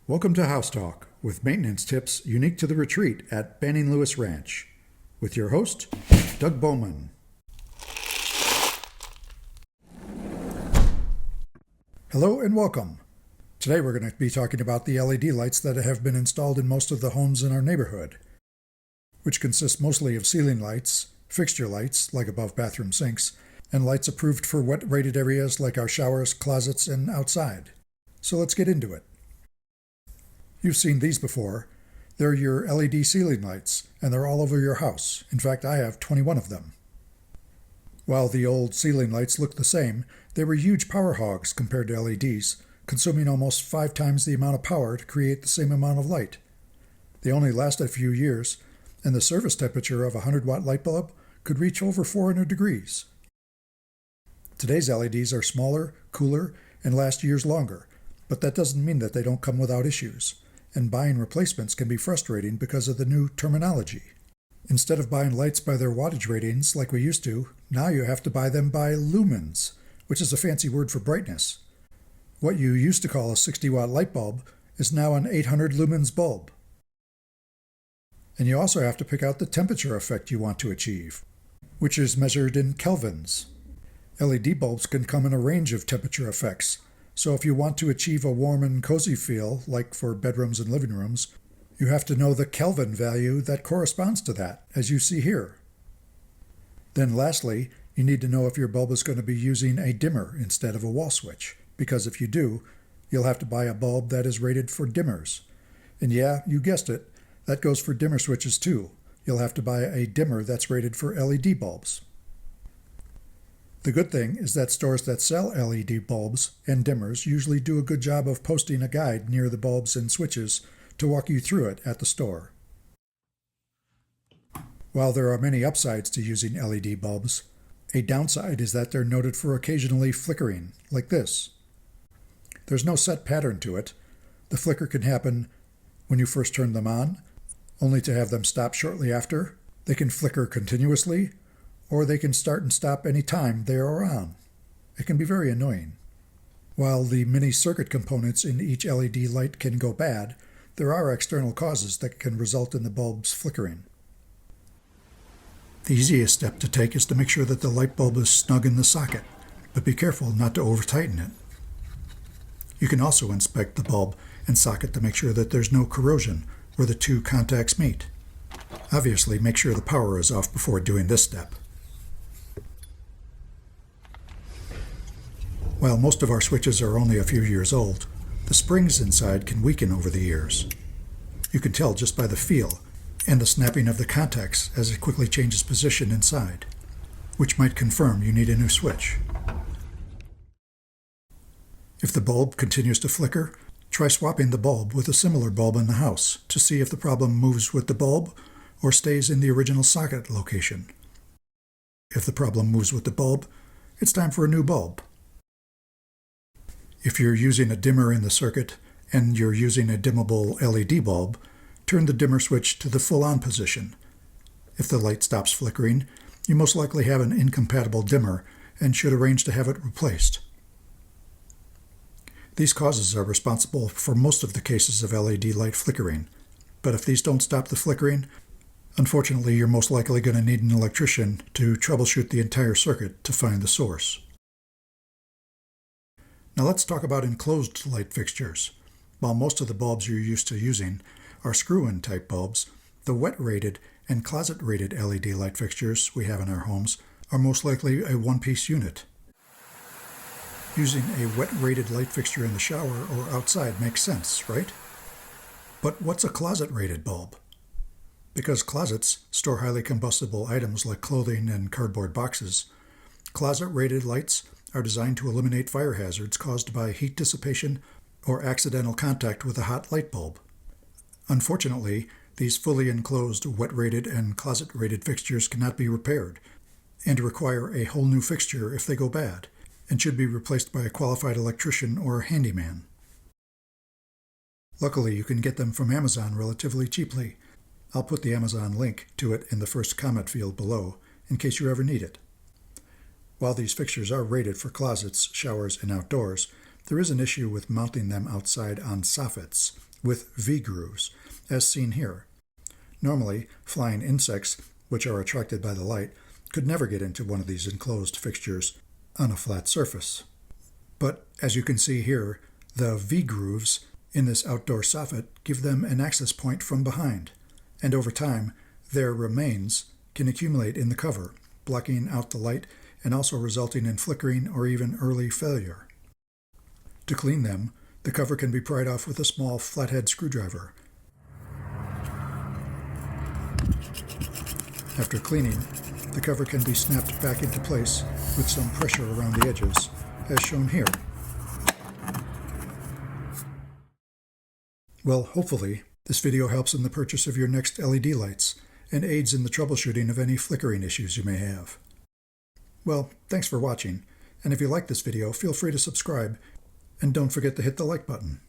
Welcome to House Talk, with maintenance tips unique to the retreat at Banning Lewis Ranch, with your host, Doug Bowman. Hello and welcome. Today we're going to be talking about the LED lights that have been installed in most of the homes in our neighborhood, which consist mostly of ceiling lights, fixture lights, like above bathroom sinks, and lights approved for wet-rated areas like our showers, closets, and outside. So let's get into it. You've seen these before. They're your LED ceiling lights, and they're all over your house. In fact, I have 21 of them. While the old ceiling lights looked the same, they were huge power hogs compared to LEDs, consuming almost 5 times the amount of power to create the same amount of light. They only lasted a few years, and the service temperature of a 100-watt light bulb could reach over 400 degrees. Today's LEDs are smaller, cooler, and last years longer, but that doesn't mean that they don't come without issues, and buying replacements can be frustrating because of the new terminology. Instead of buying lights by their wattage ratings like we used to, now you have to buy them by lumens, which is a fancy word for brightness. What you used to call a 60-watt light bulb is now an 800 lumens bulb. And you also have to pick out the temperature effect you want to achieve, which is measured in kelvins. LED bulbs can come in a range of temperature effects, so if you want to achieve a warm and cozy feel, like for bedrooms and living rooms, you have to know the Kelvin value that corresponds to that, as you see here. Then lastly, you need to know if your bulb is going to be using a dimmer instead of a wall switch, because if you do, you'll have to buy a bulb that is rated for dimmers. And yeah, you guessed it, that goes for dimmer switches too. You'll have to buy a dimmer that's rated for LED bulbs. The good thing is that stores that sell LED bulbs and dimmers usually do a good job of posting a guide near the bulbs and switches to walk you through it at the store. While there are many upsides to using LED bulbs, a downside is that they're noted for occasionally flickering, like this. There's no set pattern to it. The flicker can happen when you first turn them on, only to have them stop shortly after. They can flicker continuously, or they can start and stop any time they are on. It can be very annoying. While the many circuit components in each LED light can go bad, there are external causes that can result in the bulbs flickering. The easiest step to take is to make sure that the light bulb is snug in the socket, but be careful not to over-tighten it. You can also inspect the bulb and socket to make sure that there's no corrosion where the two contacts meet. Obviously, make sure the power is off before doing this step. While most of our switches are only a few years old, the springs inside can weaken over the years. You can tell just by the feel and the snapping of the contacts as it quickly changes position inside, which might confirm you need a new switch. If the bulb continues to flicker, try swapping the bulb with a similar bulb in the house to see if the problem moves with the bulb or stays in the original socket location. If the problem moves with the bulb, it's time for a new bulb. If you're using a dimmer in the circuit and you're using a dimmable LED bulb, turn the dimmer switch to the full-on position. If the light stops flickering, you most likely have an incompatible dimmer and should arrange to have it replaced. These causes are responsible for most of the cases of LED light flickering, but if these don't stop the flickering, unfortunately you're most likely going to need an electrician to troubleshoot the entire circuit to find the source. Now let's talk about enclosed light fixtures. While most of the bulbs you're used to using are screw-in type bulbs, the wet-rated and closet-rated LED light fixtures we have in our homes are most likely a one-piece unit. Using a wet-rated light fixture in the shower or outside makes sense, right? But what's a closet-rated bulb? Because closets store highly combustible items like clothing and cardboard boxes, closet-rated lights are designed to eliminate fire hazards caused by heat dissipation or accidental contact with a hot light bulb. Unfortunately, these fully enclosed wet-rated and closet-rated fixtures cannot be repaired and require a whole new fixture if they go bad, and should be replaced by a qualified electrician or handyman. Luckily, you can get them from Amazon relatively cheaply. I'll put the Amazon link to it in the first comment field below in case you ever need it. While these fixtures are rated for closets, showers, and outdoors, there is an issue with mounting them outside on soffits, with V-grooves, as seen here. Normally, flying insects, which are attracted by the light, could never get into one of these enclosed fixtures on a flat surface. But as you can see here, the V-grooves in this outdoor soffit give them an access point from behind, and over time, their remains can accumulate in the cover, blocking out the light and also resulting in flickering or even early failure. To clean them, the cover can be pried off with a small flathead screwdriver. After cleaning, the cover can be snapped back into place with some pressure around the edges, as shown here. Well, hopefully, this video helps in the purchase of your next LED lights and aids in the troubleshooting of any flickering issues you may have. Well, thanks for watching, and if you like this video, feel free to subscribe, and don't forget to hit the like button.